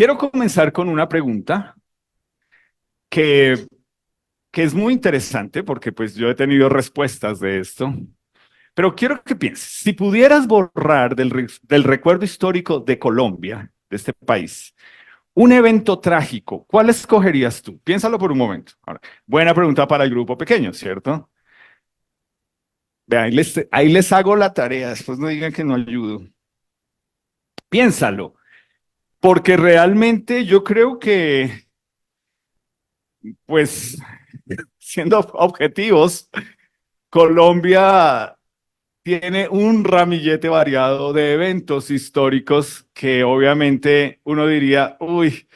quiero comenzar con una pregunta que, que es muy interesante porque pues yo he tenido respuestas de esto, pero quiero que pienses, si pudieras borrar del recuerdo histórico de Colombia, de este país, un evento trágico, ¿cuál escogerías tú? Piénsalo por un momento. Ahora, buena pregunta para el grupo pequeño, ¿cierto? Vean, ahí les hago la tarea, después no digan que no ayudo. Piénsalo, porque realmente yo creo que, pues, siendo objetivos, Colombia tiene un ramillete variado de eventos históricos que obviamente uno diría, uy,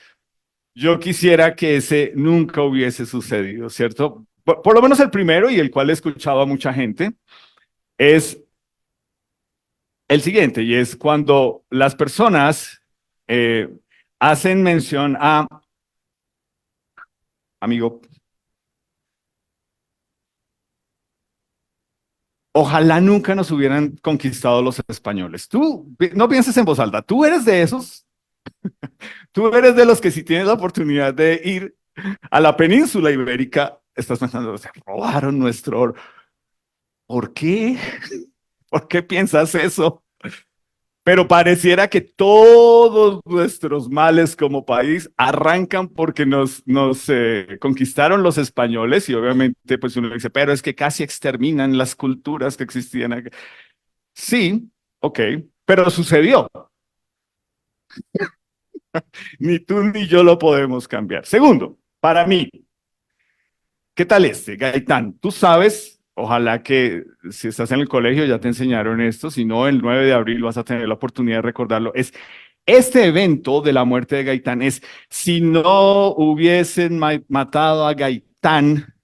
yo quisiera que ese nunca hubiese sucedido, ¿cierto? Por lo menos el primero y el cual he escuchado a mucha gente es el siguiente, y es cuando las personas eh, hacen mención a, amigo, ojalá nunca nos hubieran conquistado los españoles. Tú no pienses en voz alta, tú eres de esos. Tú eres de los que si tienes la oportunidad de ir a la península ibérica, estás pensando, se robaron nuestro oro. ¿Por qué? ¿Por qué piensas eso? Pero pareciera que todos nuestros males como país arrancan porque nos conquistaron los españoles y obviamente pues uno dice, pero es que casi exterminan las culturas que existían aquí. Sí, ok, pero sucedió. Ni tú ni yo lo podemos cambiar. Segundo, para mí, ¿qué tal este, Gaitán? Tú sabes, ojalá que si estás en el colegio ya te enseñaron esto, si no, el 9 de abril vas a tener la oportunidad de recordarlo. Es este evento de la muerte de Gaitán es si no hubiesen matado a Gaitán,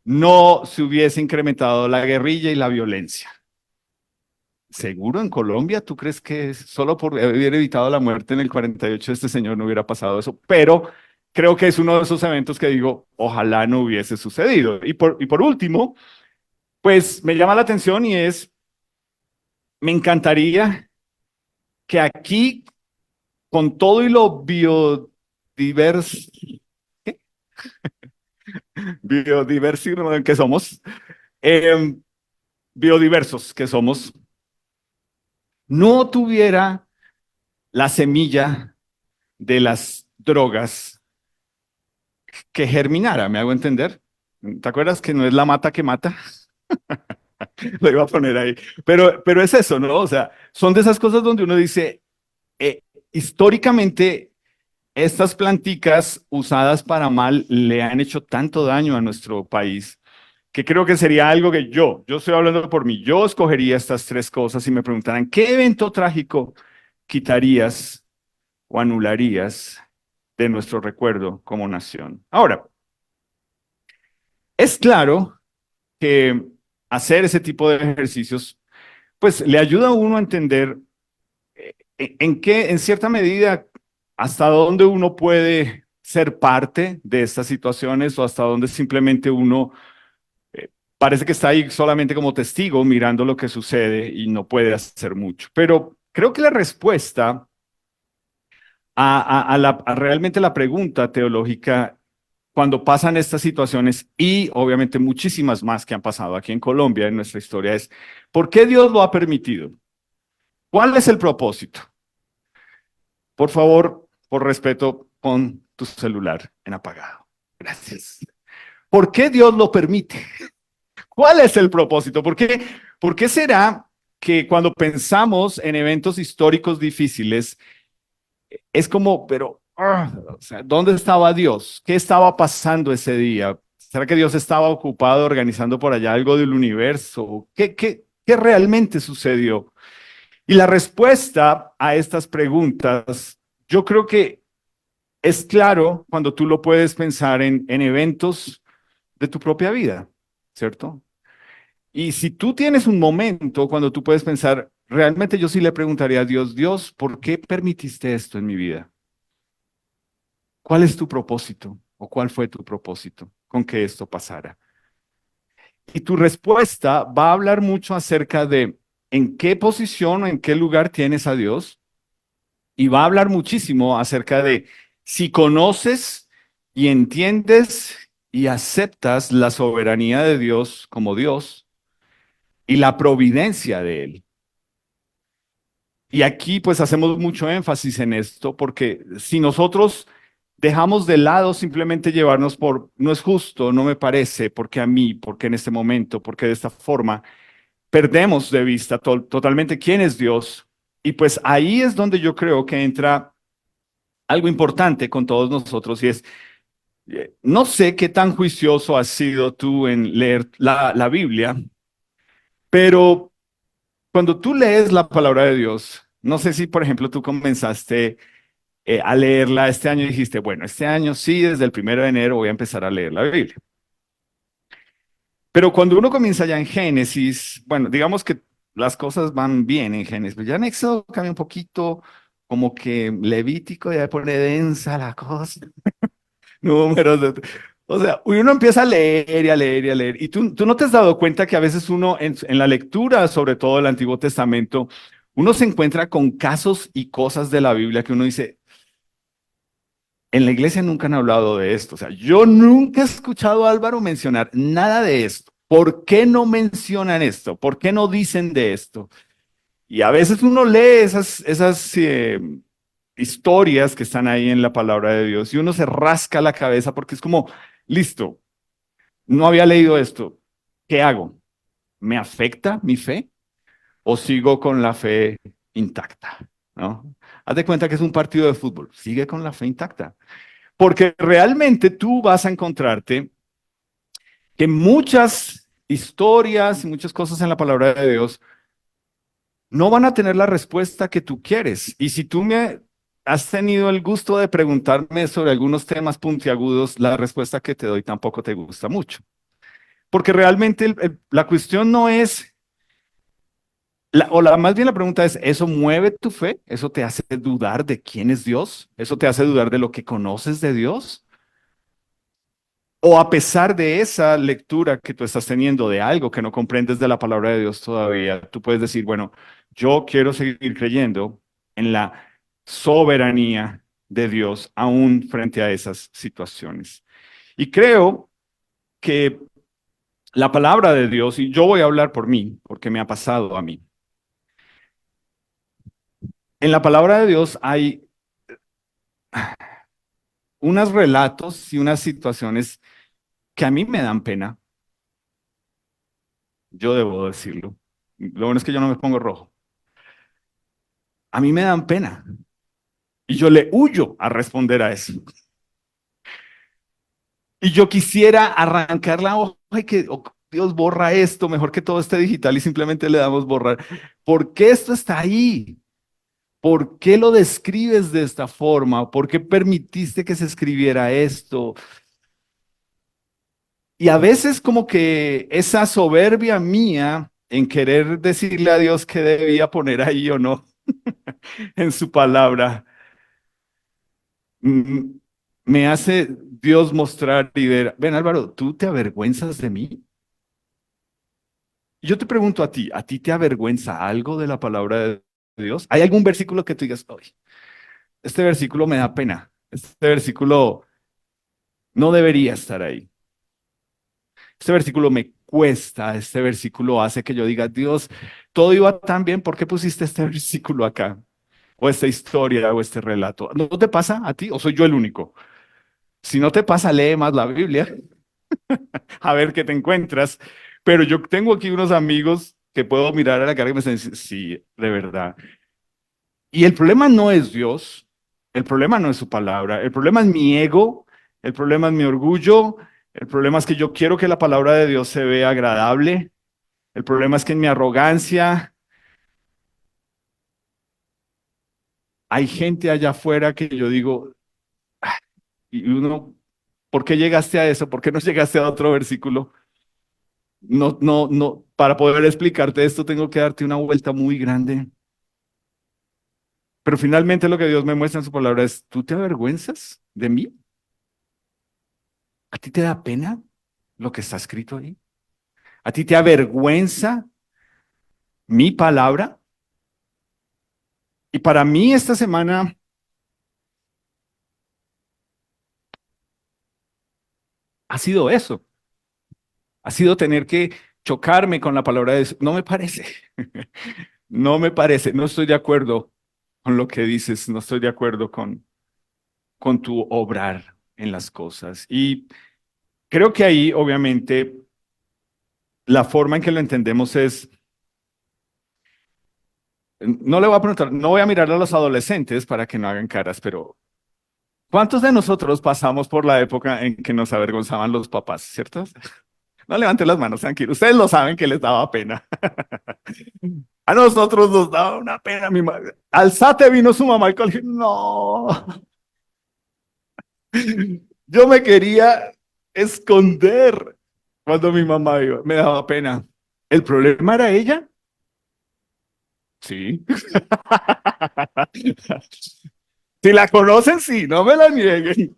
no se hubiese incrementado la guerrilla y la violencia. ¿Seguro en Colombia? ¿Tú crees que solo por haber evitado la muerte en el 48 este señor no hubiera pasado eso? Pero creo que es uno de esos eventos que digo, ojalá no hubiese sucedido. Y por último, pues me llama la atención y es, me encantaría que aquí, con todo y lo biodiverso, ¿qué? Biodiversivo que somos, eh, biodiversos que somos, no tuviera la semilla de las drogas que germinara, ¿me hago entender? ¿Te acuerdas que no es la mata que mata? Lo iba a poner ahí. Pero es eso, ¿no? O sea, son de esas cosas donde uno dice, eh, históricamente, estas planticas usadas para mal le han hecho tanto daño a nuestro país que creo que sería algo que yo estoy hablando por mí, yo escogería estas tres cosas y me preguntaran, ¿qué evento trágico quitarías o anularías de nuestro recuerdo como nación? Ahora, es claro que hacer ese tipo de ejercicios, pues le ayuda a uno a entender en qué, en cierta medida, hasta dónde uno puede ser parte de estas situaciones o hasta dónde simplemente uno parece que está ahí solamente como testigo mirando lo que sucede y no puede hacer mucho. Pero creo que la respuesta a realmente la pregunta teológica cuando pasan estas situaciones y obviamente muchísimas más que han pasado aquí en Colombia en nuestra historia es, ¿por qué Dios lo ha permitido? ¿Cuál es el propósito? Por favor, por respeto, pon tu celular en apagado. Gracias. ¿Por qué Dios lo permite? ¿Cuál es el propósito? ¿Por qué será que cuando pensamos en eventos históricos difíciles, es como, pero, o sea, ¿dónde estaba Dios? ¿Qué estaba pasando ese día? ¿Será que Dios estaba ocupado organizando por allá algo del universo? ¿Qué realmente sucedió? Y la respuesta a estas preguntas, yo creo que es claro cuando tú lo puedes pensar en eventos de tu propia vida, ¿cierto? Y si tú tienes un momento cuando tú puedes pensar, realmente yo sí le preguntaría a Dios, Dios, ¿por qué permitiste esto en mi vida? ¿Cuál es tu propósito? ¿O cuál fue tu propósito con que esto pasara? Y tu respuesta va a hablar mucho acerca de en qué posición o en qué lugar tienes a Dios, y va a hablar muchísimo acerca de si conoces y entiendes y aceptas la soberanía de Dios como Dios y la providencia de Él. Y aquí pues hacemos mucho énfasis en esto porque si nosotros dejamos de lado simplemente llevarnos por, no es justo, no me parece, porque a mí, porque en este momento, porque de esta forma, perdemos de vista totalmente quién es Dios. Y pues ahí es donde yo creo que entra algo importante con todos nosotros y es, no sé qué tan juicioso has sido tú en leer la Biblia, pero cuando tú lees la palabra de Dios, no sé si por ejemplo tú comenzaste a leerla este año y dijiste, bueno, este año sí, desde el 1 de enero voy a empezar a leer la Biblia. Pero cuando uno comienza ya en Génesis, bueno, digamos que las cosas van bien en Génesis, pero ya en Éxodo cambia un poquito, como que Levítico ya pone densa la cosa, números, o sea, uno empieza a leer y a leer y a leer, y tú no te has dado cuenta que a veces uno en la lectura, sobre todo del Antiguo Testamento, uno se encuentra con casos y cosas de la Biblia que uno dice, en la iglesia nunca han hablado de esto. O sea, yo nunca he escuchado a Álvaro mencionar nada de esto. ¿Por qué no mencionan esto? ¿Por qué no dicen de esto? Y a veces uno lee esas historias que están ahí en la palabra de Dios y uno se rasca la cabeza porque es como, listo, no había leído esto. ¿Qué hago? ¿Me afecta mi fe o sigo con la fe intacta? ¿No? Haz de cuenta que es un partido de fútbol. Sigue con la fe intacta. Porque realmente tú vas a encontrarte que muchas historias y muchas cosas en la palabra de Dios no van a tener la respuesta que tú quieres. Y si tú me has tenido el gusto de preguntarme sobre algunos temas puntiagudos, la respuesta que te doy tampoco te gusta mucho. Porque realmente la cuestión no es, más bien la pregunta es, ¿eso mueve tu fe? ¿Eso te hace dudar de quién es Dios? ¿Eso te hace dudar de lo que conoces de Dios? O a pesar de esa lectura que tú estás teniendo de algo que no comprendes de la palabra de Dios todavía, tú puedes decir, bueno, yo quiero seguir creyendo en la soberanía de Dios aún frente a esas situaciones. Y creo que la palabra de Dios, y yo voy a hablar por mí, porque me ha pasado a mí, en la palabra de Dios hay unos relatos y unas situaciones que a mí me dan pena, yo debo decirlo. Lo bueno es que yo no me pongo rojo. A mí me dan pena. Y yo le huyo a responder a eso. Y yo quisiera arrancar la hoja y que, oh, Dios, borra esto, mejor que todo esté digital y simplemente le damos borrar. ¿Por qué esto está ahí? ¿Por qué lo describes de esta forma? ¿Por qué permitiste que se escribiera esto? Y a veces como que esa soberbia mía en querer decirle a Dios qué debía poner ahí o no en su palabra, mm, me hace Dios mostrar y ver, ven Álvaro, ¿tú te avergüenzas de mí? Yo te pregunto a ti te avergüenza algo de la palabra de Dios? ¿Hay algún versículo que tú digas, "Ay, este versículo me da pena, este versículo no debería estar ahí, este versículo me cuesta, este versículo hace que yo diga, Dios, todo iba tan bien, ¿por qué pusiste este versículo acá? O esta historia o este relato. ¿No te pasa a ti o soy yo el único? Si no te pasa, lee más la Biblia a ver qué te encuentras. Pero yo tengo aquí unos amigos que puedo mirar a la cara y me dicen, sí, de verdad. Y el problema no es Dios, el problema no es su palabra, el problema es mi ego, el problema es mi orgullo, el problema es que yo quiero que la palabra de Dios se vea agradable, el problema es que en mi arrogancia hay gente allá afuera que yo digo, "Ah", y uno, ¿por qué llegaste a eso? ¿Por qué no llegaste a otro versículo? No, no, no, para poder explicarte esto tengo que darte una vuelta muy grande. Pero finalmente lo que Dios me muestra en su palabra es, ¿tú te avergüenzas de mí? ¿A ti te da pena lo que está escrito ahí? ¿A ti te avergüenza mi palabra? Y para mí esta semana ha sido eso, ha sido tener que chocarme con la palabra de Dios. No me parece, no me parece, no estoy de acuerdo con lo que dices, no estoy de acuerdo con tu obrar en las cosas. Y creo que ahí, obviamente, la forma en que lo entendemos es, no le voy a preguntar, no voy a mirar a los adolescentes para que no hagan caras, pero ¿cuántos de nosotros pasamos por la época en que nos avergonzaban los papás, cierto? No levanten las manos, tranquilo. Ustedes lo saben que les daba pena. A nosotros nos daba una pena, mi madre. Al SATE vino su mamá al colegio. No, yo me quería esconder cuando mi mamá iba. Me daba pena. ¿El problema era ella? Sí. Si la conocen, sí, no me la nieguen.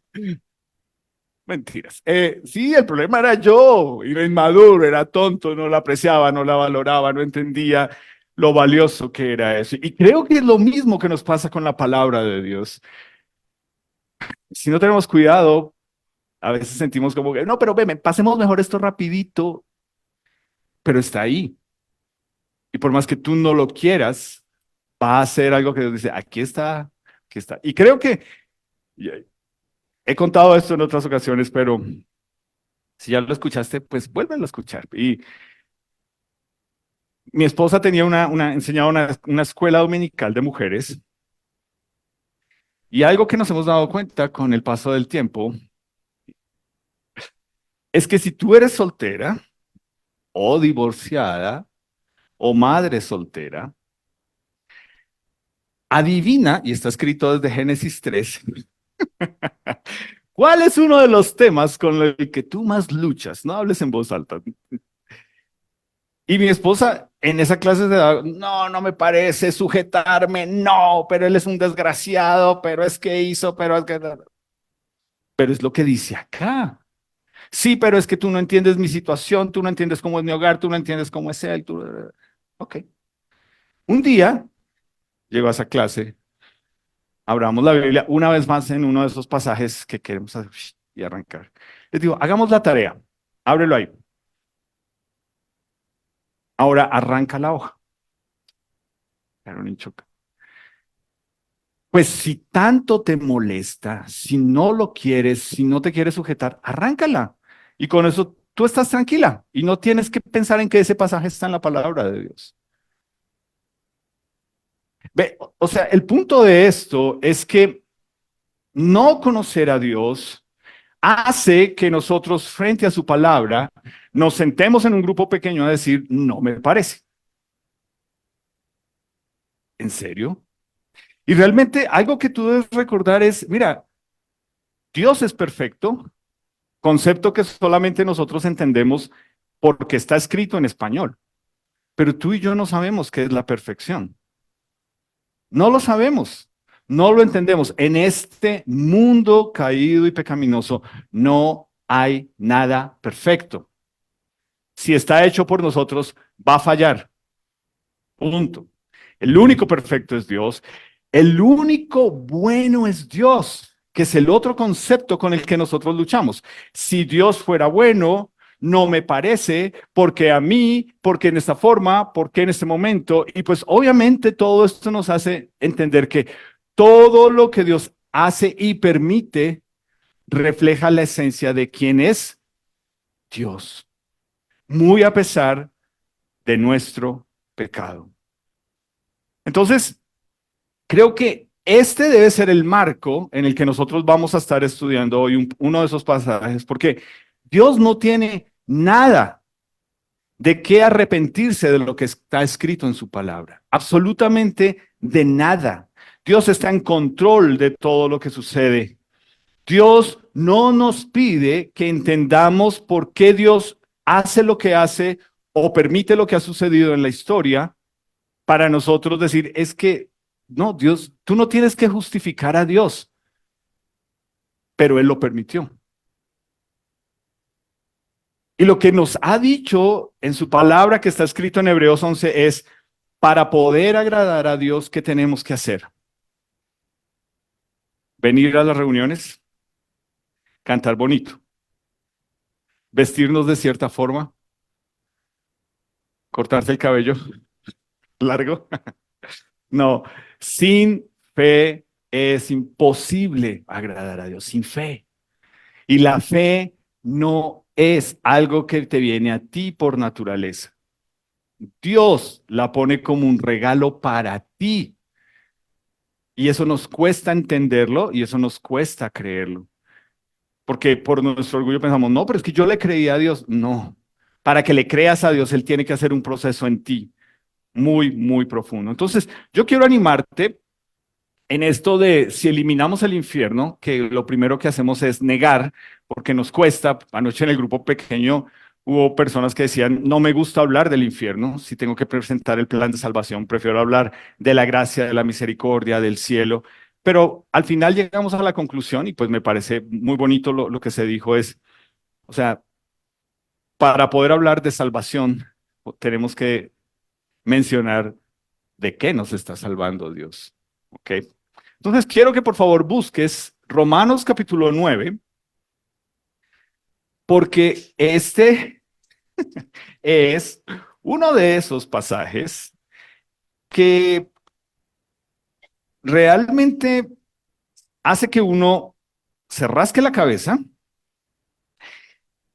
Mentiras. Sí, el problema era yo, era inmaduro, era tonto, no la apreciaba, no la valoraba, no entendía lo valioso que era eso. Y creo que es lo mismo que nos pasa con la palabra de Dios. Si no tenemos cuidado, a veces sentimos como que, no, pero ven, pasemos mejor esto rapidito, pero está ahí. Y por más que tú no lo quieras, va a ser algo que Dios dice, aquí está, aquí está. Y creo que y he contado esto en otras ocasiones, pero si ya lo escuchaste, pues vuélvelo a escuchar. Y mi esposa tenía enseñaba una escuela dominical de mujeres y algo que nos hemos dado cuenta con el paso del tiempo es que si tú eres soltera o divorciada o madre soltera, adivina, y está escrito desde Génesis 3, ¿cuál es uno de los temas con el que tú más luchas? No hables en voz alta. Y mi esposa en esa clase de edad, no, no me parece sujetarme, no, pero él es un desgraciado, pero es que hizo, pero es que... Pero es lo que dice acá. Sí, pero es que tú no entiendes mi situación, tú no entiendes cómo es mi hogar, tú no entiendes cómo es él. Ok. Un día llegó a esa clase, abramos la Biblia una vez más en uno de esos pasajes que queremos hacer y arrancar. Les digo, hagamos la tarea, ábrelo ahí. Ahora arranca la hoja. Claro, ni choca. Pues si tanto te molesta, si no lo quieres, si no te quieres sujetar, arráncala. Y con eso tú estás tranquila y no tienes que pensar en que ese pasaje está en la palabra de Dios. Ve, o sea, el punto de esto es que no conocer a Dios hace que nosotros frente a su palabra nos sentemos en un grupo pequeño a decir, no me parece. ¿En serio? Y realmente algo que tú debes recordar es, mira, Dios es perfecto, concepto que solamente nosotros entendemos porque está escrito en español, pero tú y yo no sabemos qué es la perfección. No lo sabemos, no lo entendemos. En este mundo caído y pecaminoso no hay nada perfecto. Si está hecho por nosotros, va a fallar. Punto. El único perfecto es Dios. El único bueno es Dios, que es el otro concepto con el que nosotros luchamos. Si Dios fuera bueno, no me parece, porque a mí, porque en esta forma, porque en este momento. Y pues obviamente todo esto nos hace entender que todo lo que Dios hace y permite refleja la esencia de quién es Dios, muy a pesar de nuestro pecado. Entonces, creo que este debe ser el marco en el que nosotros vamos a estar estudiando hoy uno de esos pasajes, porque Dios no tiene nada de qué arrepentirse de lo que está escrito en su palabra, absolutamente de nada. Dios está en control de todo lo que sucede. Dios no nos pide que entendamos por qué Dios hace lo que hace o permite lo que ha sucedido en la historia para nosotros decir, es que, no, Dios, tú no tienes que justificar a Dios, pero Él lo permitió. Y lo que nos ha dicho en su palabra que está escrito en Hebreos 11 es, Para poder agradar a Dios, ¿qué tenemos que hacer? Venir a las reuniones, cantar bonito, vestirnos de cierta forma, cortarse el cabello largo. No, sin fe es imposible agradar a Dios, sin fe. Y la fe no es algo que te viene a ti por naturaleza. Dios la pone como un regalo para ti. Y eso nos cuesta entenderlo y eso nos cuesta creerlo. Porque por nuestro orgullo pensamos, no, pero es que yo le creí a Dios. No, para que le creas a Dios, Él tiene que hacer un proceso en ti muy, muy profundo. Entonces, yo quiero animarte en esto de si eliminamos el infierno, que lo primero que hacemos es negar, porque nos cuesta. Anoche en el grupo pequeño hubo personas que decían, no me gusta hablar del infierno, si tengo que presentar el plan de salvación, prefiero hablar de la gracia, de la misericordia, del cielo. Pero al final llegamos a la conclusión, y pues me parece muy bonito lo que se dijo es, o sea, para poder hablar de salvación, tenemos que mencionar de qué nos está salvando Dios. ¿Ok? Entonces quiero que por favor busques Romanos capítulo 9, porque este es uno de esos pasajes que realmente hace que uno se rasque la cabeza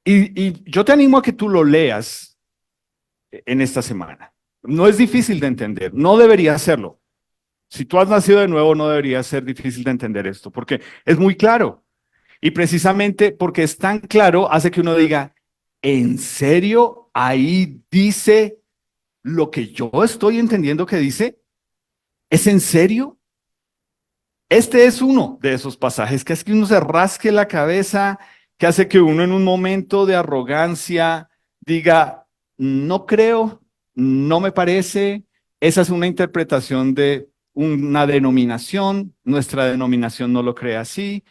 y yo te animo a que tú lo leas en esta semana. No es difícil de entender, no debería serlo. Si tú has nacido de nuevo, no debería ser difícil de entender esto, porque es muy claro. Y precisamente porque es tan claro, hace que uno diga, ¿en serio ahí dice lo que yo estoy entendiendo que dice? ¿Es en serio? Este es uno de esos pasajes que hace que uno se rasque la cabeza, que hace que uno en un momento de arrogancia diga, no creo, no me parece, esa es una interpretación de una denominación, nuestra denominación no lo cree así.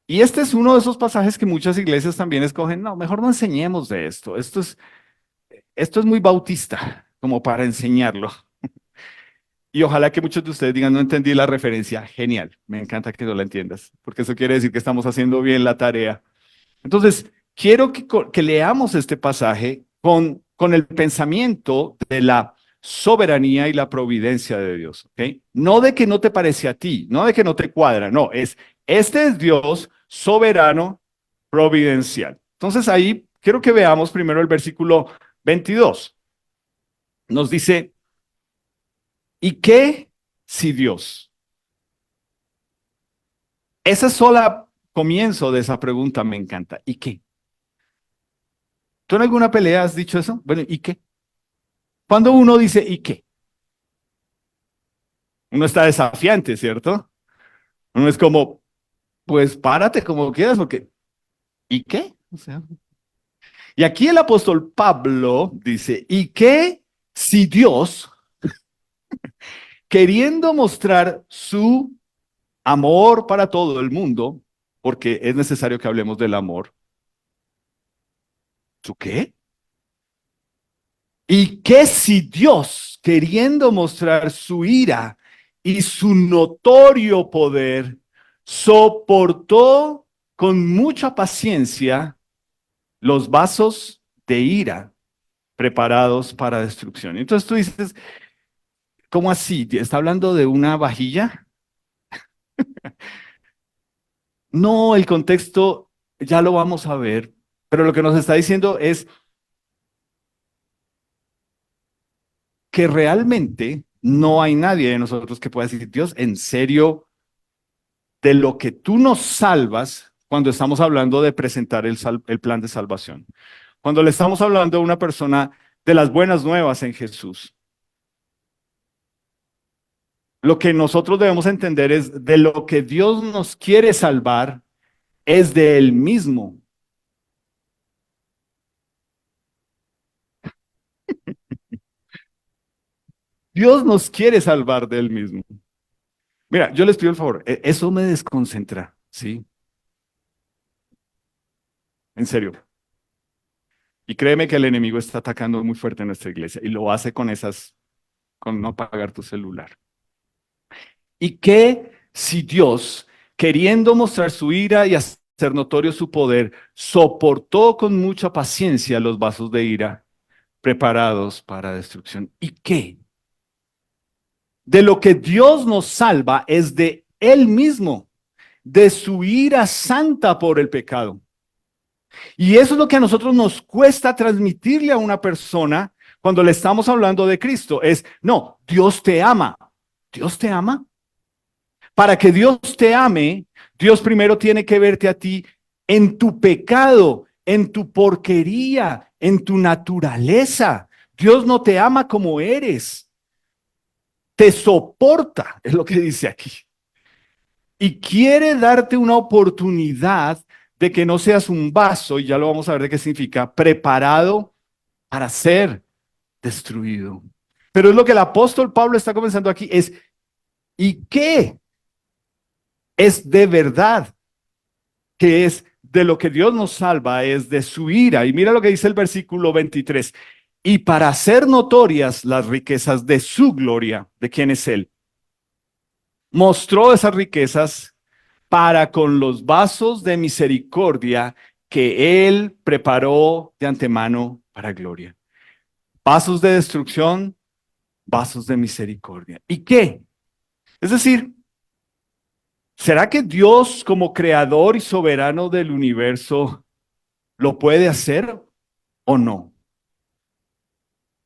Y este es uno de esos pasajes que muchas iglesias también escogen, no, mejor no enseñemos de esto, esto es muy bautista como para enseñarlo. Y ojalá que muchos de ustedes digan, no entendí la referencia. Genial, me encanta que no la entiendas, porque eso quiere decir que estamos haciendo bien la tarea. Entonces, quiero que leamos este pasaje con el pensamiento de la soberanía y la providencia de Dios, ¿ok? No de que no te parece a ti, no de que no te cuadra, no, este es Dios soberano, providencial. Entonces ahí quiero que veamos primero el versículo 22. Nos dice, ¿y qué si Dios? Esa sola comienzo de esa pregunta me encanta. ¿Y qué? ¿Tú en alguna pelea has dicho eso? Bueno, ¿y qué? Cuando uno dice ¿y qué? Uno está desafiante, ¿cierto? Uno es como, pues párate como quieras, porque ¿y qué? O sea, y aquí el apóstol Pablo dice, ¿y qué si Dios, queriendo mostrar su amor para todo el mundo, porque es necesario que hablemos del amor, ¿su qué? ¿Y qué si Dios, queriendo mostrar su ira y su notorio poder, soportó con mucha paciencia los vasos de ira preparados para destrucción? Entonces tú dices, ¿cómo así? ¿Está hablando de una vajilla? No, el contexto ya lo vamos a ver, pero lo que nos está diciendo es que realmente no hay nadie de nosotros que pueda decir, Dios, ¿en serio de lo que tú nos salvas cuando estamos hablando de presentar el plan de salvación? Cuando le estamos hablando a una persona de las buenas nuevas en Jesús, lo que nosotros debemos entender es de lo que Dios nos quiere salvar es de Él mismo. Dios nos quiere salvar de Él mismo. Mira, yo les pido el favor, eso me desconcentra, ¿sí? En serio. Y créeme que el enemigo está atacando muy fuerte en nuestra iglesia y lo hace con esas. con no apagar tu celular. ¿Y qué si Dios, queriendo mostrar su ira y hacer notorio su poder, soportó con mucha paciencia los vasos de ira preparados para destrucción? ¿Y qué? De lo que Dios nos salva es de Él mismo, de su ira santa por el pecado. Y eso es lo que a nosotros nos cuesta transmitirle a una persona cuando le estamos hablando de Cristo. Es, no, Dios te ama. ¿Dios te ama? Para que Dios te ame, Dios primero tiene que verte a ti en tu pecado, en tu porquería, en tu naturaleza. Dios no te ama como eres. Te soporta, es lo que dice aquí. Y quiere darte una oportunidad de que no seas un vaso, y ya lo vamos a ver de qué significa, preparado para ser destruido. Pero es lo que el apóstol Pablo está comenzando aquí, es, ¿y qué es de verdad? Que es de lo que Dios nos salva, es de su ira. Y mira lo que dice el versículo 23. Y para hacer notorias las riquezas de su gloria, ¿de quién es Él? Mostró esas riquezas para con los vasos de misericordia que Él preparó de antemano para gloria. Vasos de destrucción, vasos de misericordia. ¿Y qué? Es decir, ¿será que Dios como creador y soberano del universo lo puede hacer o no?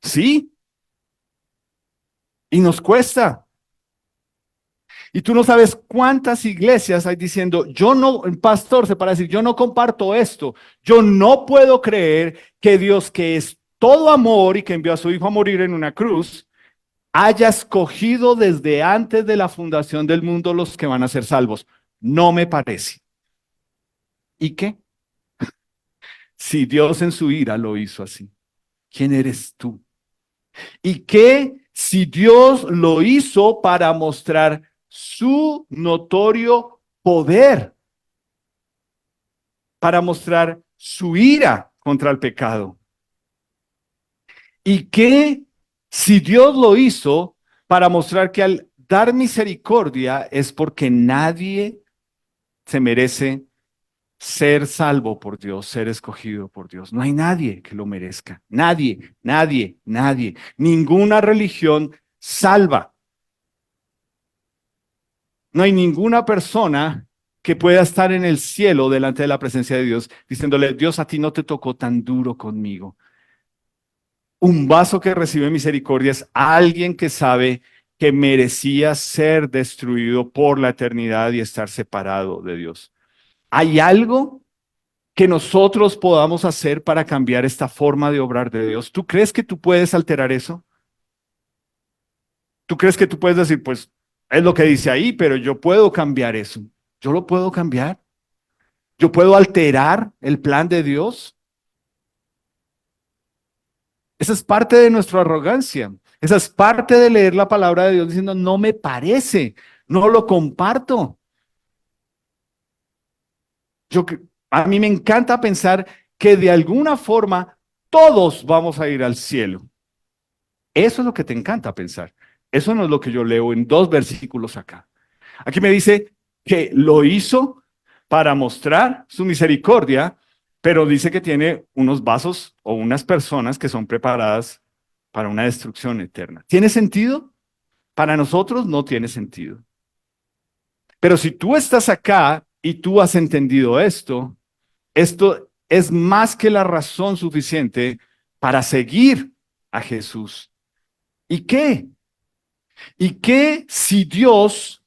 Sí, y nos cuesta. Y tú no sabes cuántas iglesias hay diciendo, yo no, el pastor se para decir, yo no comparto esto. Yo no puedo creer que Dios, que es todo amor y que envió a su hijo a morir en una cruz, haya escogido desde antes de la fundación del mundo los que van a ser salvos. No me parece. ¿Y qué? Si Dios en su ira lo hizo así, ¿quién eres tú? ¿Y qué si Dios lo hizo para mostrar su notorio poder, para mostrar su ira contra el pecado? ¿Y qué si Dios lo hizo para mostrar que al dar misericordia es porque nadie se merece ser salvo por Dios, ser escogido por Dios? No hay nadie que lo merezca. Nadie, nadie, nadie. Ninguna religión salva. No hay ninguna persona que pueda estar en el cielo delante de la presencia de Dios, diciéndole, Dios, a ti no te tocó tan duro conmigo. Un vaso que recibe misericordia es alguien que sabe que merecía ser destruido por la eternidad y estar separado de Dios. ¿Hay algo que nosotros podamos hacer para cambiar esta forma de obrar de Dios? ¿Tú crees que tú puedes alterar eso? ¿Tú crees que tú puedes decir, pues es lo que dice ahí, pero yo puedo cambiar eso? ¿Yo lo puedo cambiar? ¿Yo puedo alterar el plan de Dios? Esa es parte de nuestra arrogancia. Esa es parte de leer la palabra de Dios diciendo, no me parece, no lo comparto. Yo, a mí me encanta pensar que de alguna forma todos vamos a ir al cielo. Eso es lo que te encanta pensar. Eso no es lo que yo leo en dos versículos acá. Aquí me dice que lo hizo para mostrar su misericordia, pero dice que tiene unos vasos o unas personas que son preparadas para una destrucción eterna. ¿Tiene sentido? Para nosotros no tiene sentido. Pero si tú estás acá y tú has entendido esto es más que la razón suficiente para seguir a Jesús. ¿Y qué? ¿Y qué si Dios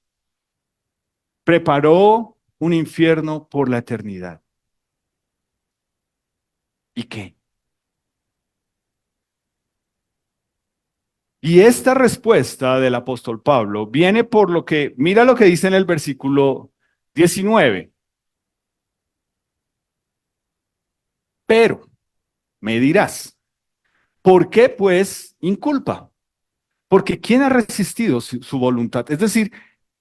preparó un infierno por la eternidad? ¿Y qué? Y esta respuesta del apóstol Pablo viene por lo que, mira lo que dice en el versículo 19. Pero me dirás, ¿por qué pues inculpa? Porque ¿quién ha resistido su voluntad? Es decir,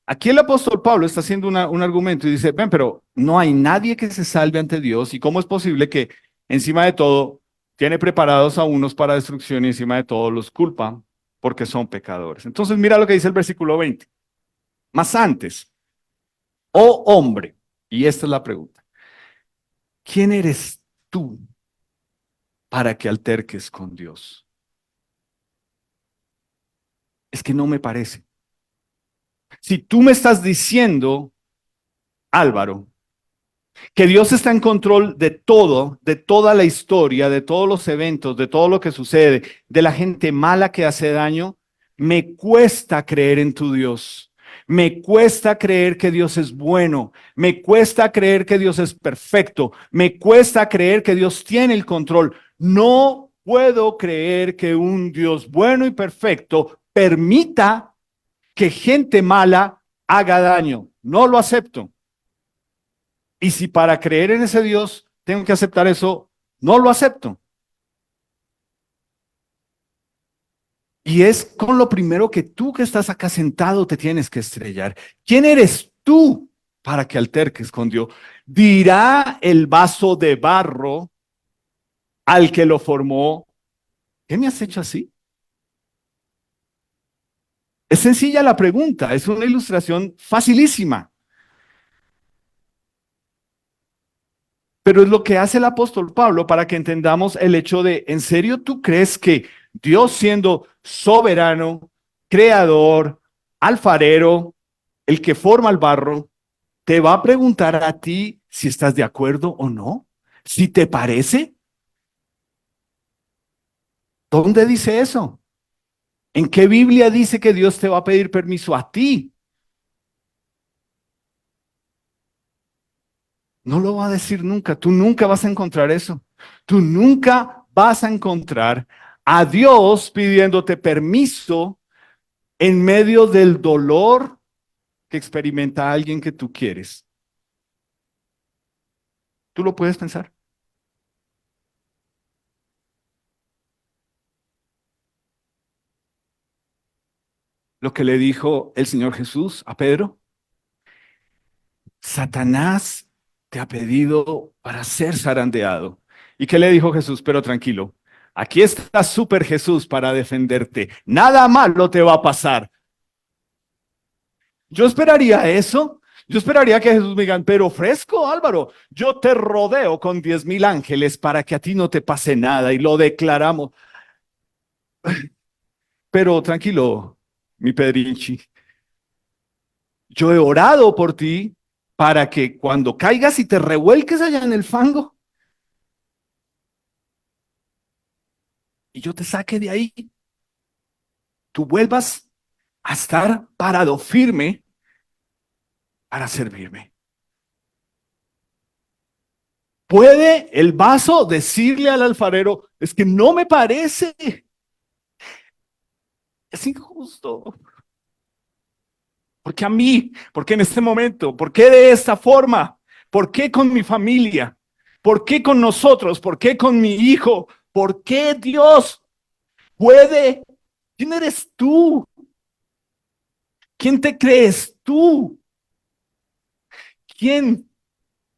aquí el apóstol Pablo está haciendo un argumento y dice, ven, pero no hay nadie que se salve ante Dios, y cómo es posible que encima de todo tiene preparados a unos para destrucción y encima de todo los culpa. porque son pecadores. Entonces mira lo que dice el versículo 20. Más antes, oh hombre, y esta es la pregunta, ¿quién eres tú para que alterques con Dios? Es que no me parece. Si tú me estás diciendo, Álvaro, que Dios está en control de todo, de toda la historia, de todos los eventos, de todo lo que sucede, de la gente mala que hace daño, me cuesta creer en tu Dios. Me cuesta creer que Dios es bueno. Me cuesta creer que Dios es perfecto. Me cuesta creer que Dios tiene el control. No puedo creer que un Dios bueno y perfecto permita que gente mala haga daño. No lo acepto. Y si para creer en ese Dios tengo que aceptar eso, no lo acepto. Y es con lo primero que tú que estás acá sentado te tienes que estrellar. ¿Quién eres tú para que alterques con Dios? Dirá el vaso de barro al que lo formó, ¿qué me has hecho así? Es sencilla la pregunta, es una ilustración facilísima. Pero es lo que hace el apóstol Pablo para que entendamos el hecho de, ¿en serio tú crees que Dios siendo soberano, creador, alfarero, el que forma el barro, te va a preguntar a ti si estás de acuerdo o no? ¿Si te parece? ¿Dónde dice eso? ¿En qué Biblia dice que Dios te va a pedir permiso a ti? No lo va a decir nunca. Tú nunca vas a encontrar eso. Tú nunca vas a encontrar a Dios pidiéndote permiso en medio del dolor que experimenta alguien que tú quieres. ¿Tú lo puedes pensar? Lo que le dijo el Señor Jesús a Pedro, Satanás te ha pedido para ser zarandeado. ¿Y qué le dijo Jesús? Pero tranquilo, aquí está súper Jesús para defenderte. Nada malo te va a pasar. Yo esperaría eso. Yo esperaría que Jesús me diga, pero fresco, Álvaro, yo te rodeo con 10,000 ángeles para que a ti no te pase nada y lo declaramos. Pero tranquilo, mi Pedrinchi, yo he orado por ti para que cuando caigas y te revuelques allá en el fango y yo te saque de ahí, tú vuelvas a estar parado firme para servirme. ¿Puede el vaso decirle al alfarero, es que no me parece? Es injusto. ¿Por qué a mí? ¿Por qué en este momento? ¿Por qué de esta forma? ¿Por qué con mi familia? ¿Por qué con nosotros? ¿Por qué con mi hijo? ¿Por qué Dios puede? ¿Quién eres tú? ¿Quién te crees tú? ¿Quién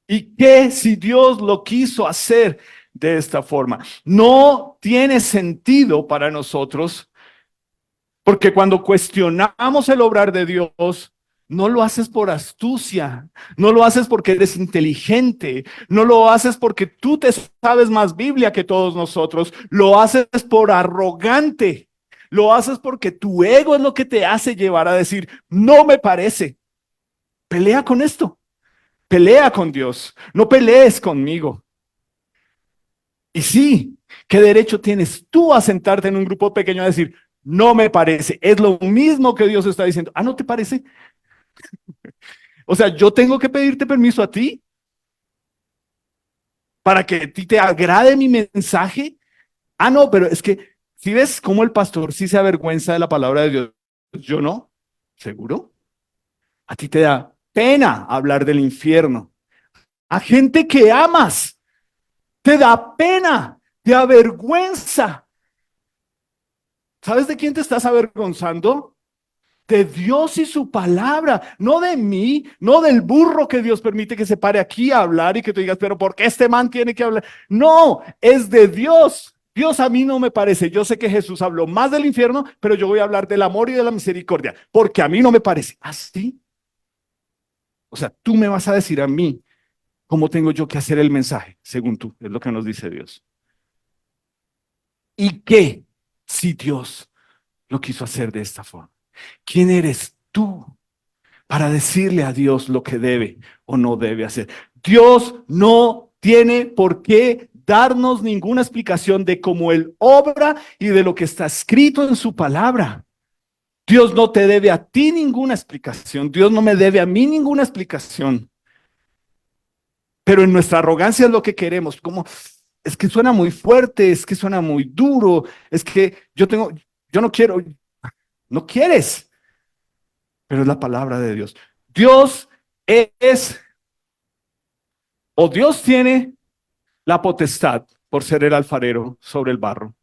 y qué si Dios lo quiso hacer de esta forma? No tiene sentido para nosotros porque cuando cuestionamos el obrar de Dios, no lo haces por astucia, no lo haces porque eres inteligente, no lo haces porque tú te sabes más Biblia que todos nosotros, lo haces por arrogante, lo haces porque tu ego es lo que te hace llevar a decir, no me parece. Pelea con esto, pelea con Dios, no pelees conmigo. Y sí, ¿qué derecho tienes tú a sentarte en un grupo pequeño a decir, no me parece? Es lo mismo que Dios está diciendo. Ah, ¿no te parece? O sea, yo tengo que pedirte permiso a ti para que a ti te agrade mi mensaje. Ah, no, pero es que si ves cómo el pastor sí se avergüenza de la palabra de Dios, yo no, ¿seguro? A ti te da pena hablar del infierno. A gente que amas, te da pena, te avergüenza. ¿Sabes de quién te estás avergonzando? De Dios y su palabra, no de mí, no del burro que Dios permite que se pare aquí a hablar y que tú digas, pero ¿por qué este man tiene que hablar? No, es de Dios. Dios a mí no me parece. Yo sé que Jesús habló más del infierno, pero yo voy a hablar del amor y de la misericordia, porque a mí no me parece. ¿Así? O sea, tú me vas a decir a mí cómo tengo yo que hacer el mensaje, según tú, es lo que nos dice Dios. ¿Y qué si Dios lo quiso hacer de esta forma? ¿Quién eres tú para decirle a Dios lo que debe o no debe hacer? Dios no tiene por qué darnos ninguna explicación de cómo Él obra y de lo que está escrito en su palabra. Dios no te debe a ti ninguna explicación. Dios no me debe a mí ninguna explicación. Pero en nuestra arrogancia es lo que queremos. Como es que suena muy fuerte, es que suena muy duro, es que yo no quiero, no quieres, pero es la palabra de Dios. Dios es, o Dios tiene la potestad por ser el alfarero sobre el barro,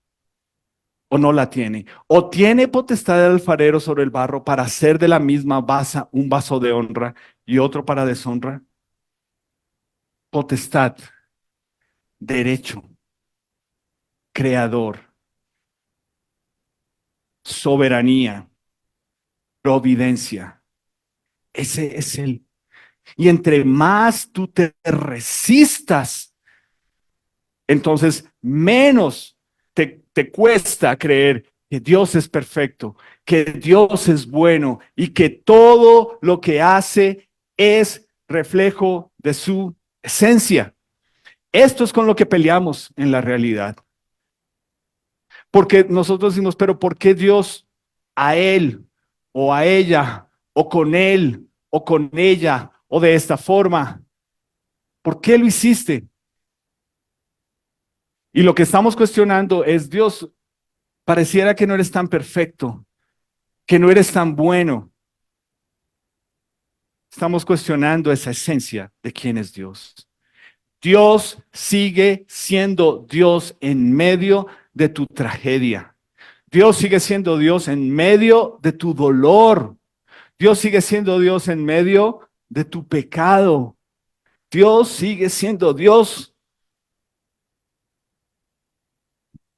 o no la tiene, o tiene potestad el alfarero sobre el barro para hacer de la misma basa un vaso de honra y otro para deshonra. Potestad, derecho, creador, soberanía, providencia. Ese es él. Y entre más tú te resistas, entonces menos te cuesta creer que Dios es perfecto, que Dios es bueno y que todo lo que hace es reflejo de su esencia. Esto es con lo que peleamos en la realidad. Porque nosotros decimos, pero ¿por qué Dios a él o a ella o con él o con ella o de esta forma? ¿Por qué lo hiciste? Y lo que estamos cuestionando es, Dios, pareciera que no eres tan perfecto, que no eres tan bueno. Estamos cuestionando esa esencia de quién es Dios. Dios sigue siendo Dios en medio de tu tragedia. Dios sigue siendo Dios en medio de tu dolor. Dios sigue siendo Dios en medio de tu pecado. Dios sigue siendo Dios.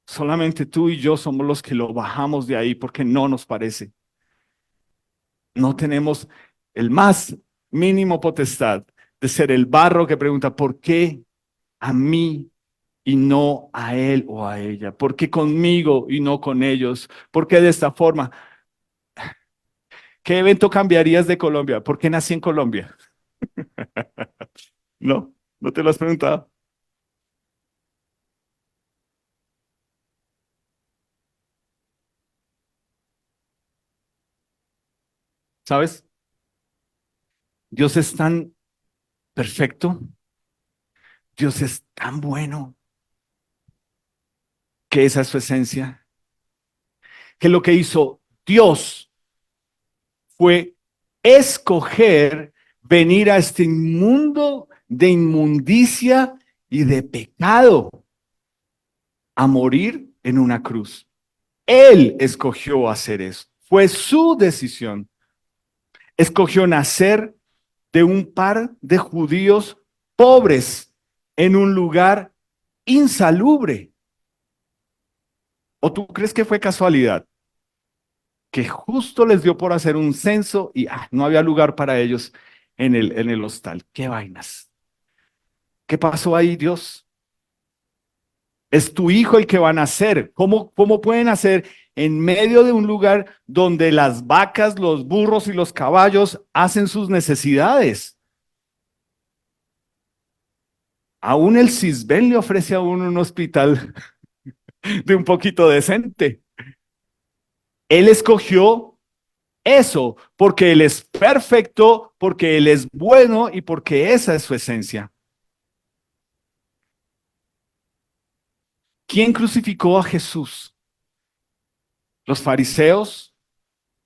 Solamente tú y yo somos los que lo bajamos de ahí porque no nos parece. No tenemos el más mínimo potestad de ser el barro que pregunta, ¿por qué a mí y no a él o a ella? ¿Por qué conmigo y no con ellos? ¿Por qué de esta forma? ¿Qué evento cambiarías de Colombia? ¿Por qué nací en Colombia? No, no te lo has preguntado. ¿Sabes? Dios es tan perfecto, Dios es tan bueno, que esa es su esencia, que lo que hizo Dios fue escoger venir a este mundo de inmundicia y de pecado a morir en una cruz. Él escogió hacer eso. Fue su decisión. Escogió nacer de un par de judíos pobres en un lugar insalubre. ¿O tú crees que fue casualidad? Que justo les dio por hacer un censo y no había lugar para ellos en el hostal. ¿Qué vainas? ¿Qué pasó ahí, Dios? Es tu hijo el que van a hacer. ¿Cómo pueden hacer en medio de un lugar donde las vacas, los burros y los caballos hacen sus necesidades? Aún el CISBEN le ofrece a uno un hospital de un poquito decente. Él escogió eso porque Él es perfecto, porque Él es bueno y porque esa es su esencia. ¿Quién crucificó a Jesús? ¿Los fariseos?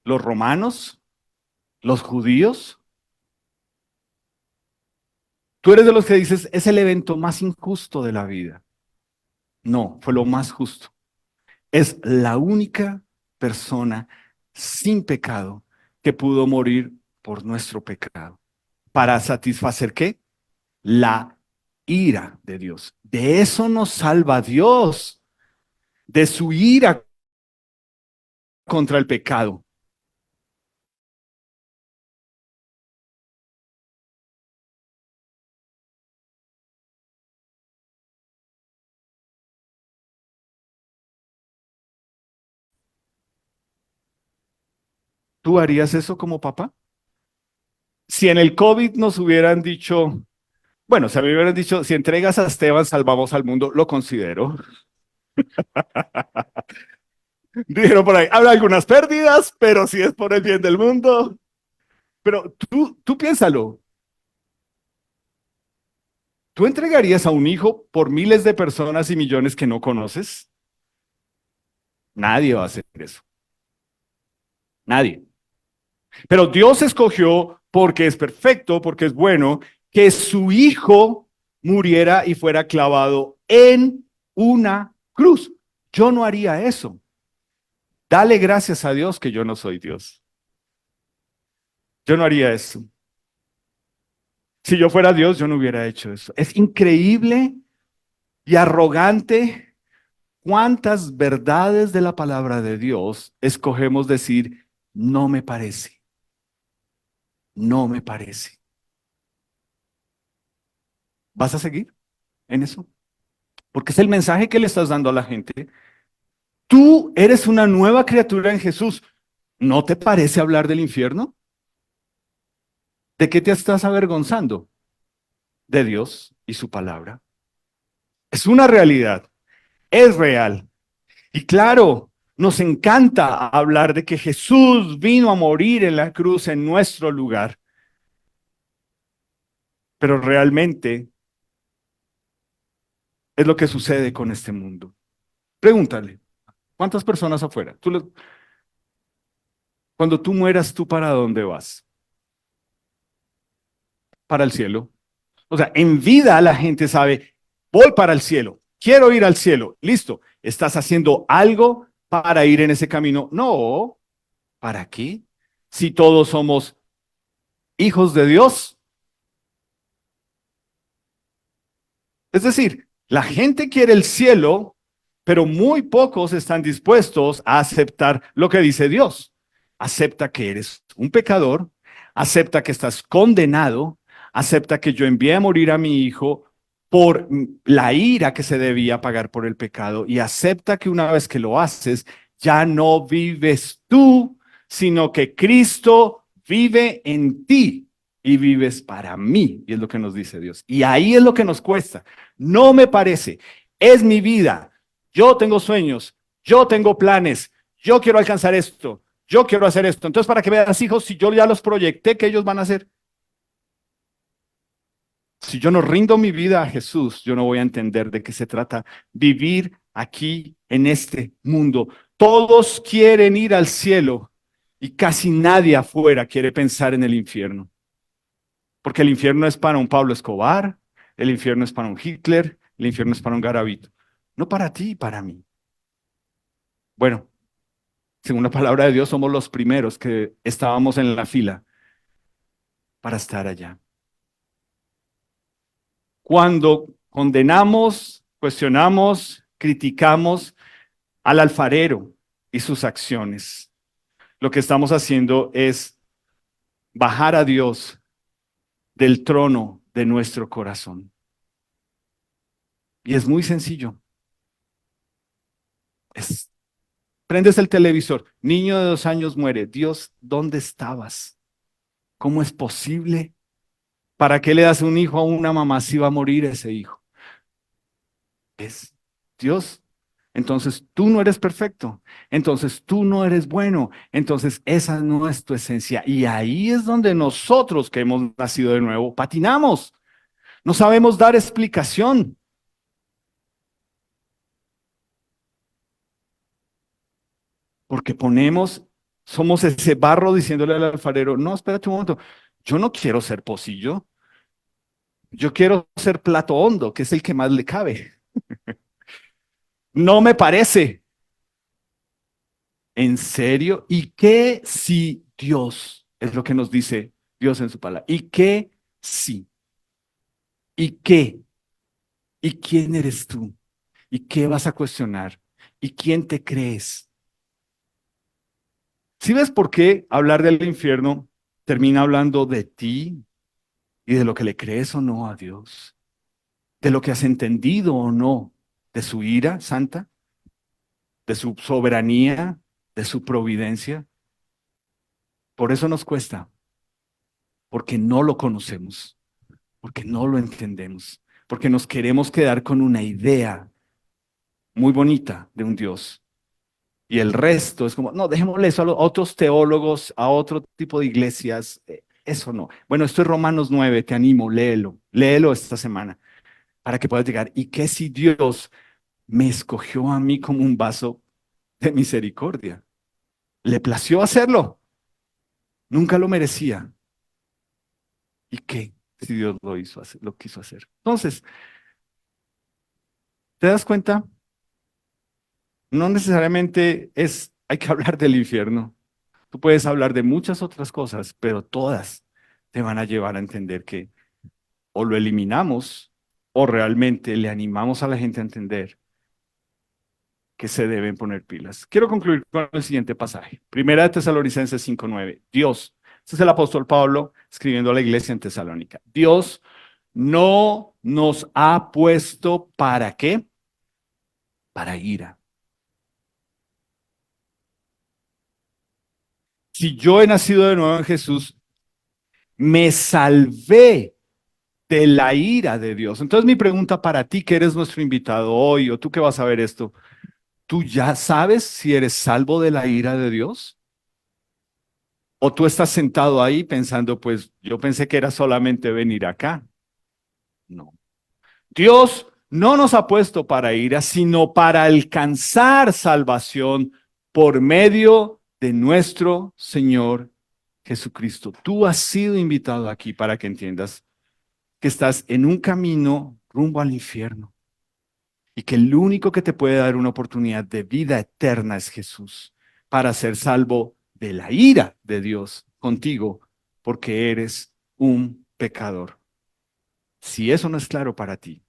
¿Los romanos? ¿Los judíos? Tú eres de los que dices, es el evento más injusto de la vida. No, fue lo más justo. Es la única persona sin pecado que pudo morir por nuestro pecado. ¿Para satisfacer qué? La ira de Dios. De eso nos salva Dios. de su ira contra el pecado. ¿Tú harías eso como papá? Si en el COVID nos hubieran dicho, bueno, si me hubieran dicho, si entregas a Esteban, salvamos al mundo, lo considero. Dijeron por ahí, habrá algunas pérdidas, pero si es por el bien del mundo. Pero tú piénsalo, ¿tú entregarías a un hijo por miles de personas y millones que no conoces? Nadie va a hacer eso, nadie. Pero Dios escogió, porque es perfecto, porque es bueno, que su hijo muriera y fuera clavado en una cruz. Yo no haría eso. Dale gracias a Dios que yo no soy Dios. Yo no haría eso. Si yo fuera Dios, yo no hubiera hecho eso. Es increíble y arrogante cuántas verdades de la palabra de Dios escogemos decir, no me parece, no me parece. ¿Vas a seguir en eso? Porque es el mensaje que le estás dando a la gente. Tú eres una nueva criatura en Jesús. ¿No te parece hablar del infierno? ¿De qué te estás avergonzando? De Dios y su palabra. Es una realidad, es real. Y claro, nos encanta hablar de que Jesús vino a morir en la cruz en nuestro lugar, pero realmente es lo que sucede con este mundo. Pregúntale, ¿cuántas personas afuera? Cuando tú mueras, ¿tú para dónde vas? Para el cielo. O sea, en vida la gente sabe, voy para el cielo, quiero ir al cielo, listo. ¿Estás haciendo algo para ir en ese camino? No, ¿para qué? Si todos somos hijos de Dios. Es decir, la gente quiere el cielo, pero muy pocos están dispuestos a aceptar lo que dice Dios. Acepta que eres un pecador, acepta que estás condenado, acepta que yo envié a morir a mi hijo por la ira que se debía pagar por el pecado y acepta que una vez que lo haces, ya no vives tú, sino que Cristo vive en ti y vives para mí, y es lo que nos dice Dios. Y ahí es lo que nos cuesta. No me parece, es mi vida. Yo tengo sueños, yo tengo planes, yo quiero alcanzar esto, yo quiero hacer esto. Entonces, ¿para qué me das hijos si yo ya los proyecté que ellos van a hacer? Si yo no rindo mi vida a Jesús, yo no voy a entender de qué se trata vivir aquí en este mundo. Todos quieren ir al cielo y casi nadie afuera quiere pensar en el infierno. Porque el infierno es para un Pablo Escobar, el infierno es para un Hitler, el infierno es para un Garavito. No para ti y para mí. Bueno, según la palabra de Dios, somos los primeros que estábamos en la fila para estar allá. Cuando condenamos, cuestionamos, criticamos al alfarero y sus acciones, lo que estamos haciendo es bajar a Dios del trono de nuestro corazón. Y es muy sencillo. Es Prendes el televisor, niño de 2 años muere. Dios, ¿dónde estabas? ¿Cómo es posible? ¿Para qué le das un hijo a una mamá si va a morir ese hijo? Es Dios. Entonces tú no eres perfecto. Entonces tú no eres bueno. Entonces esa no es tu esencia. Y ahí es donde nosotros que hemos nacido de nuevo patinamos. No sabemos dar explicación porque somos ese barro diciéndole al alfarero, no, espérate un momento, yo no quiero ser pocillo. Yo quiero ser plato hondo, que es el que más le cabe. No me parece. ¿En serio? ¿Y qué si Dios? Es lo que nos dice Dios en su palabra. ¿Y qué si? ¿Y qué? ¿Y quién eres tú? ¿Y qué vas a cuestionar? ¿Y quién te crees? ¿Sí ves por qué hablar del infierno termina hablando de ti y de lo que le crees o no a Dios? De lo que has entendido o no de su ira santa, de su soberanía, de su providencia. Por eso nos cuesta, porque no lo conocemos, porque no lo entendemos, porque nos queremos quedar con una idea muy bonita de un Dios. Y el resto es como, no, dejémosle eso a otros teólogos, a otro tipo de iglesias. Eso no. Bueno, esto es Romanos 9, te animo, léelo esta semana para que puedas llegar. ¿Y qué si Dios me escogió a mí como un vaso de misericordia? Le plació hacerlo, nunca lo merecía. ¿Y qué si Dios lo hizo hacer, lo quiso hacer? Entonces, ¿te das cuenta? No necesariamente hay que hablar del infierno. Tú puedes hablar de muchas otras cosas, pero todas te van a llevar a entender que o lo eliminamos o realmente le animamos a la gente a entender que se deben poner pilas. Quiero concluir con el siguiente pasaje. Primera de Tesalonicenses 5:9. Dios, este es el apóstol Pablo escribiendo a la iglesia en Tesalónica. Dios no nos ha puesto ¿para qué? Para ira. Si yo he nacido de nuevo en Jesús, me salvé de la ira de Dios. Entonces mi pregunta para ti, que eres nuestro invitado hoy, o tú que vas a ver esto, ¿tú ya sabes si eres salvo de la ira de Dios? ¿O tú estás sentado ahí pensando, pues yo pensé que era solamente venir acá? No. Dios no nos ha puesto para ira, sino para alcanzar salvación por medio de nuestro Señor Jesucristo. Tú has sido invitado aquí para que entiendas que estás en un camino rumbo al infierno y que el único que te puede dar una oportunidad de vida eterna es Jesús para ser salvo de la ira de Dios contigo porque eres un pecador. Si eso no es claro para ti,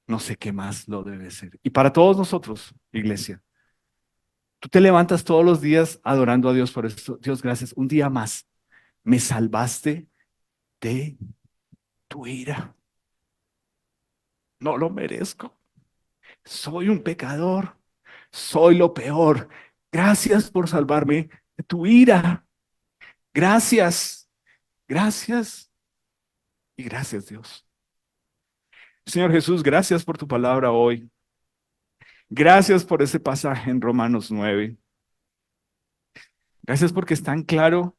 no sé qué más lo debe ser. Y para todos nosotros, iglesia, tú te levantas todos los días adorando a Dios por esto. Dios, gracias. Un día más me salvaste de tu ira. No lo merezco. Soy un pecador. Soy lo peor. Gracias por salvarme de tu ira. Gracias. Gracias. Y gracias, Dios. Señor Jesús, gracias por tu palabra hoy. Gracias por ese pasaje en Romanos 9. Gracias porque es tan claro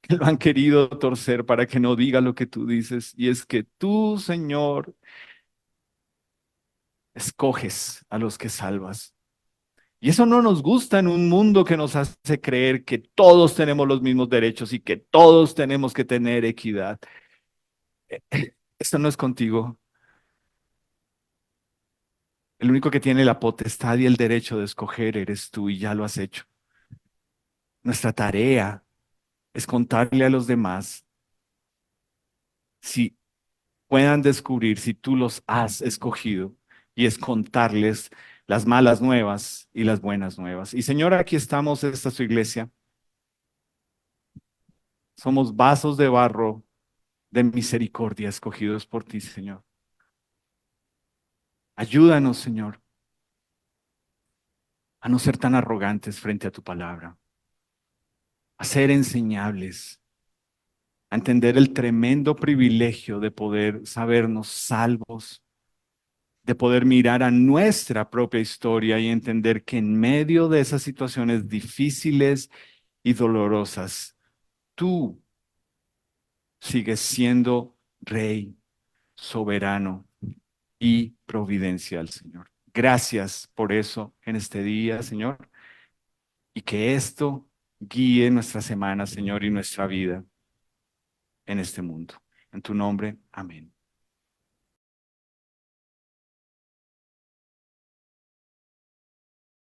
que lo han querido torcer para que no diga lo que tú dices. Y es que tú, Señor, escoges a los que salvas. Y eso no nos gusta en un mundo que nos hace creer que todos tenemos los mismos derechos y que todos tenemos que tener equidad. Esto no es contigo. El único que tiene la potestad y el derecho de escoger eres tú y ya lo has hecho. Nuestra tarea es contarle a los demás si puedan descubrir si tú los has escogido y es contarles las malas nuevas y las buenas nuevas. Y Señor, aquí estamos, esta es tu iglesia. Somos vasos de barro de misericordia escogidos por ti, Señor. Ayúdanos, Señor, a no ser tan arrogantes frente a tu palabra, a ser enseñables, a entender el tremendo privilegio de poder sabernos salvos, de poder mirar a nuestra propia historia y entender que en medio de esas situaciones difíciles y dolorosas, tú sigues siendo Rey, soberano y providencial, Señor. Gracias por eso en este día, Señor, y que esto guíe nuestra semana, Señor, y nuestra vida en este mundo. En tu nombre, amén.